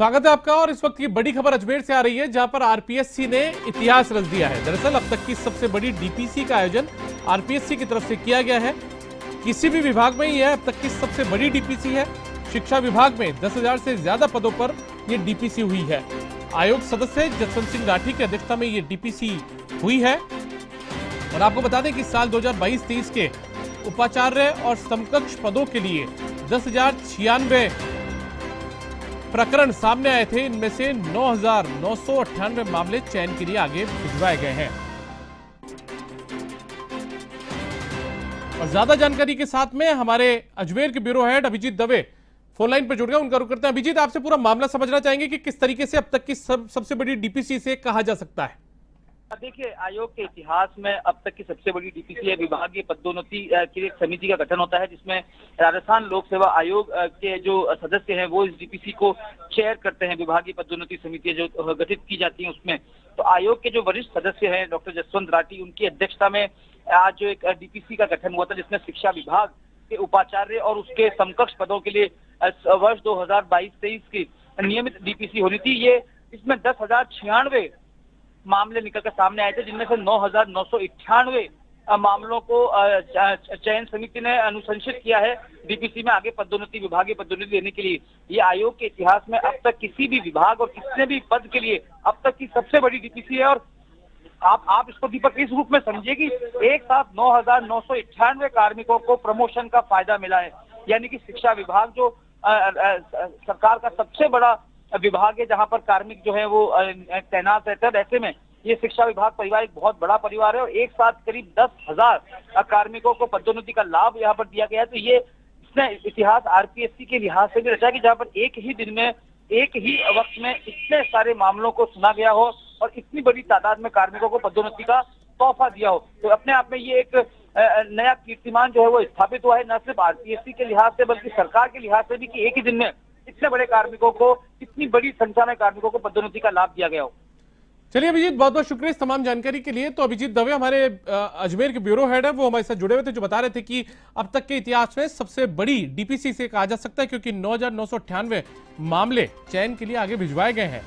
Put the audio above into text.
स्वागत है आपका। और इस वक्त की बड़ी खबर अजमेर से आ रही है, जहां पर आरपीएससी ने इतिहास रच दिया है। दरअसल अब तक की सबसे बड़ी डीपीसी का आयोजन आरपीएससी की तरफ से किया गया है। किसी भी विभाग में यह अब तक की सबसे बड़ी डीपीसी है। शिक्षा विभाग में 10,000 से ज्यादा पदों पर यह डीपीसी हुई है। आयोग सदस्य जसवंत सिंह राठी की अध्यक्षता में यह डीपीसी हुई है। और आपको बता दें कि साल 2022-23 के उपाचार्य और समकक्ष पदों के लिए 10,096 प्रकरण सामने आए थे। इनमें से 9,998 मामले चयन के लिए आगे भिजवाए गए हैं। और ज्यादा जानकारी के साथ में हमारे अजमेर के bureau head Abhijeet Dave phone line पर जुड़ गए। उनका रुख करते हैं। अभिजीत, आपसे पूरा मामला समझना चाहेंगे कि किस तरीके से अब तक की सबसे बड़ी डीपीसी से कहा जा सकता है। देखिए, आयोग के इतिहास में अब तक की सबसे बड़ी डीपीसी है। विभागीय पदोन्नति की एक समिति का गठन होता है, जिसमें राजस्थान लोक सेवा आयोग के जो सदस्य हैं वो इस डीपीसी को चेयर करते हैं। विभागीय पदोन्नति समिति जो गठित की जाती है उसमें तो आयोग के जो वरिष्ठ सदस्य हैं डॉक्टर जसवंत राठी, उनकी अध्यक्षता में आज जो एक डीपीसी का गठन हुआ था, जिसमें शिक्षा विभाग के उपाचार्य और उसके समकक्ष पदों के लिए वर्ष 2022-23 की नियमित डीपीसी होनी थी। ये इसमें 10,096 मामले निकलकर सामने आए थे, जिनमें से 9,998 मामलों को चयन समिति ने अनुशंसित किया है डीपीसी में आगे पदोन्नति, विभागीय पदोन्नति देने के लिए। ये आयोग के इतिहास में अब तक किसी भी विभाग और किसी भी पद के लिए अब तक की सबसे बड़ी डीपीसी है। और आप इसको दीपक इस रूप में समझिए कि एक साथ 9,998 कार्मिकों को प्रमोशन का फायदा मिला है। यानी कि शिक्षा विभाग जो सरकार का सबसे बड़ा विभाग है, जहां पर कार्मिक जो है वो तैनात रहते हैं, ऐसे में ये शिक्षा विभाग परिवार एक बहुत बड़ा परिवार है और एक साथ करीब 10,000 कार्मिकों को पदोन्नति का लाभ यहाँ पर दिया गया है। तो ये इसने इतिहास आरपीएससी के लिहाज से भी रचा कि जहाँ पर एक ही दिन में एक ही वक्त में इतने सारे मामलों को सुना गया हो और इतनी बड़ी तादाद में कार्मिकों को पदोन्नति का तोहफा दिया हो। तो अपने आप में ये एक नया कीर्तिमान जो है वो स्थापित हुआ है, न सिर्फ आरपीएससी के लिहाज से बल्कि सरकार के लिहाज से भी, कि एक ही दिन में इतने बड़े कार्मिकों को, इतनी बड़ी संख्या में कार्मिकों को पदोन्नति का लाभ दिया गया हो। चलिए अभिजीत, बहुत बहुत शुक्रिया इस तमाम जानकारी के लिए। तो अभिजीत दवे हमारे अजमेर के ब्यूरो हेड है, वो हमारे साथ जुड़े हुए थे, जो बता रहे थे कि अब तक के इतिहास में सबसे बड़ी डीपीसी से कहा जा सकता है, क्योंकि 9,998 मामले चयन के लिए आगे भिजवाए गए हैं।